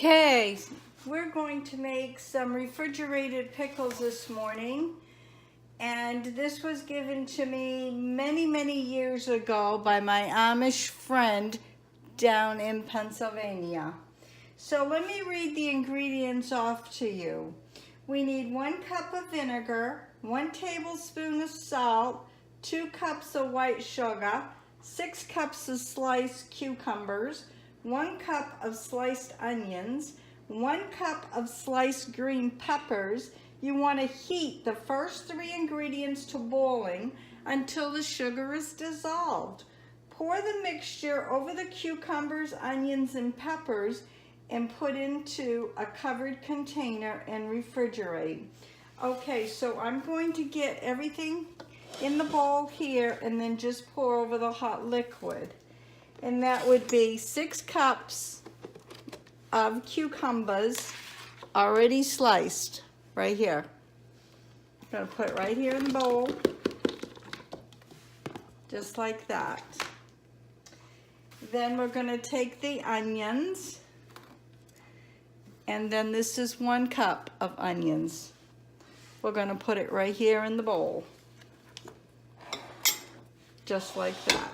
Okay, we're going to make some refrigerated pickles this morning. And this was given to me many, many years ago by my Amish friend down in Pennsylvania. So let me read the ingredients off to you. We need 1 cup of vinegar, 1 tablespoon of salt, 2 cups of white sugar, 6 cups of sliced cucumbers, 1 cup of sliced onions, 1 cup of sliced green peppers. You want to heat the first 3 ingredients to boiling until the sugar is dissolved. Pour the mixture over the cucumbers, onions, and peppers and put into a covered container and refrigerate. Okay, so I'm going to get everything in the bowl here and then just pour over the hot liquid. And that would be 6 cups of cucumbers already sliced right here. I'm gonna put it right here in the bowl, just like that. Then we're gonna take the onions, and then this is 1 cup of onions. We're gonna put it right here in the bowl, just like that.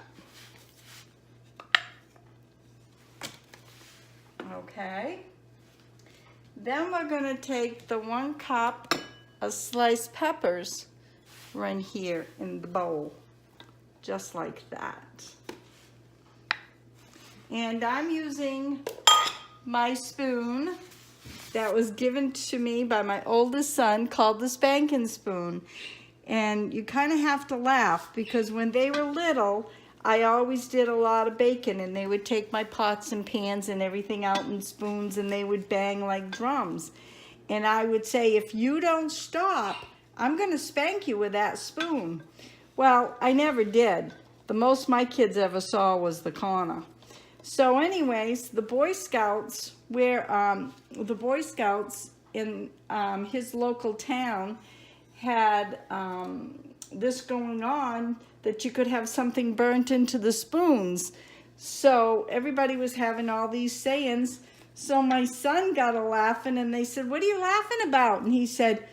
Okay, then we're going to take the 1 cup of sliced peppers right here in the bowl, just like that. And I'm using my spoon that was given to me by my oldest son called the spanking spoon. And you kind of have to laugh because when they were little, I always did a lot of baking, and they would take my pots and pans and everything out in spoons, and they would bang like drums. And I would say, if you don't stop, I'm going to spank you with that spoon. Well, I never did. The most my kids ever saw was the corner. So anyways, the Boy Scouts, the Boy Scouts in his local town had this going on, that you could have something burnt into the spoons. So everybody was having all these sayings. So my son got a laughing, and they said, "What are you laughing about?" And he said,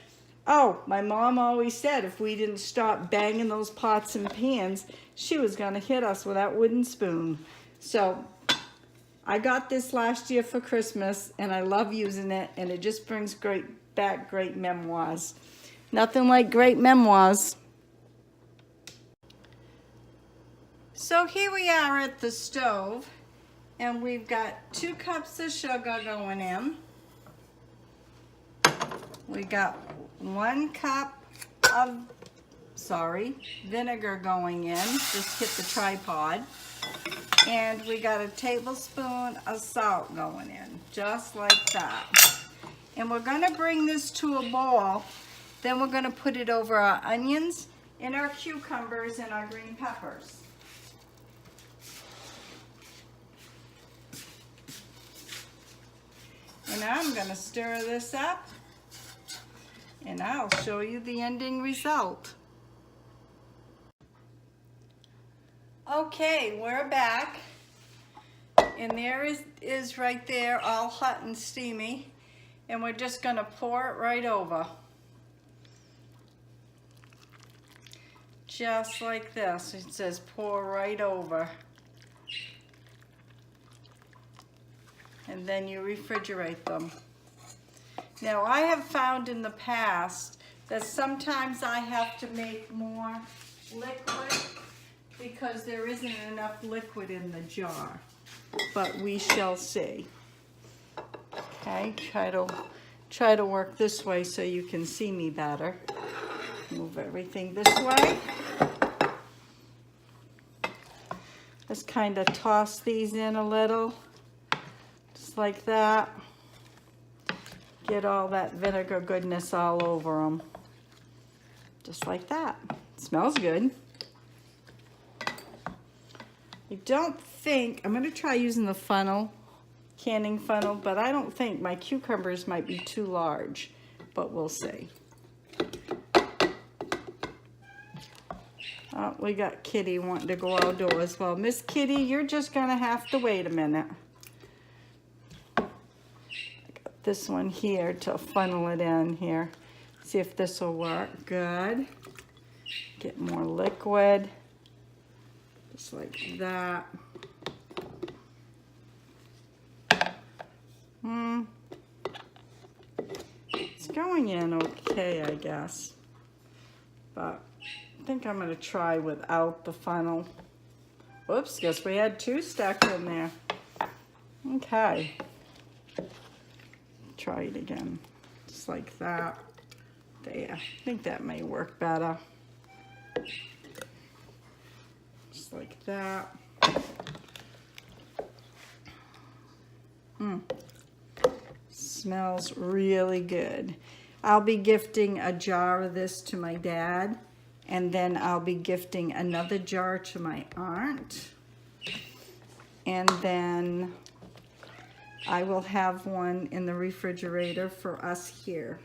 "Oh, my mom always said if we didn't stop banging those pots and pans, she was gonna hit us with that wooden spoon." So I got this last year for Christmas, and I love using it, and it just brings back great memoirs. Nothing like great memoirs. So here we are at the stove, and we've got 2 cups of sugar going in. We got 1 cup of, vinegar going in. Just hit the tripod. And we got a tablespoon of salt going in, just like that. And we're gonna bring this to a boil. Then we're gonna put it over our onions and our cucumbers and our green peppers. And I'm going to stir this up, and I'll show you the ending result. Okay, we're back, and there is right there, all hot and steamy, and we're just going to pour it right over. Just like this. It says pour right over. And then you refrigerate them. Now, I have found in the past that sometimes I have to make more liquid because there isn't enough liquid in the jar, but we shall see. Okay, try to work this way so you can see me better. Move everything this way. Just kind of toss these in a little. Like that. Get all that vinegar goodness all over them. Just like that. It smells good. I don't think, I'm going to try using the funnel, canning funnel, but I don't think my cucumbers might be too large, but we'll see. Oh, we got Kitty wanting to go outdoors. Well, Miss Kitty, you're just going to have to wait a minute. this one here to funnel it in here. See if this will work. Good. Get more liquid. Just like that. It's going in okay, I guess. But I think I'm gonna try without the funnel. Whoops, guess we had 2 stuck in there. Okay. Try it again. Just like that. There. I think that may work better. Just like that. Smells really good. I'll be gifting a jar of this to my dad, and then I'll be gifting another jar to my aunt, and then I will have one in the refrigerator for us here.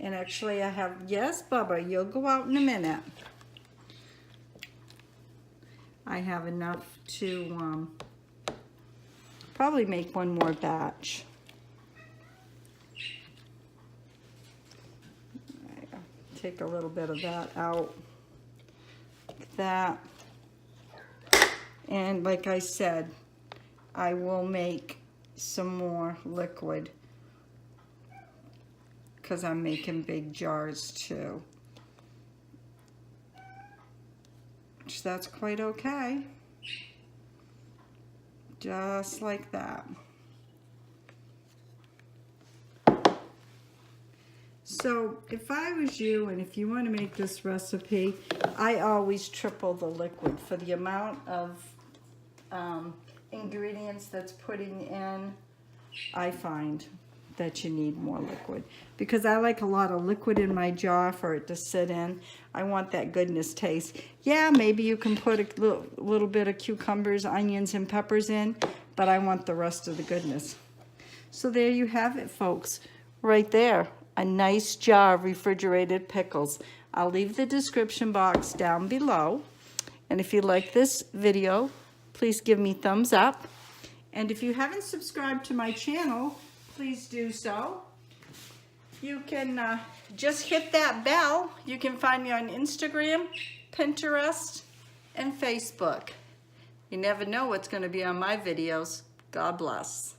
And actually I have, yes, Bubba, you'll go out in a minute. I have enough to probably make one more batch. Take a little bit of that out, like that. And like I said, I will make some more liquid because I'm making big jars too. Which that's quite okay. Just like that. So if I was you, and if you want to make this recipe, I always triple the liquid for the amount of ingredients that's putting in. I find that you need more liquid because I like a lot of liquid in my jar for it to sit in. I want that goodness taste. Yeah, maybe you can put a little bit of cucumbers, onions, and peppers in, but I want the rest of the goodness. So there you have it, folks, right there. A nice jar of refrigerated pickles. I'll leave the description box down below. And if you like this video, please give me thumbs up. And if you haven't subscribed to my channel, please do so. You can just hit that bell. You can find me on Instagram, Pinterest, and Facebook. You never know what's going to be on my videos. God bless.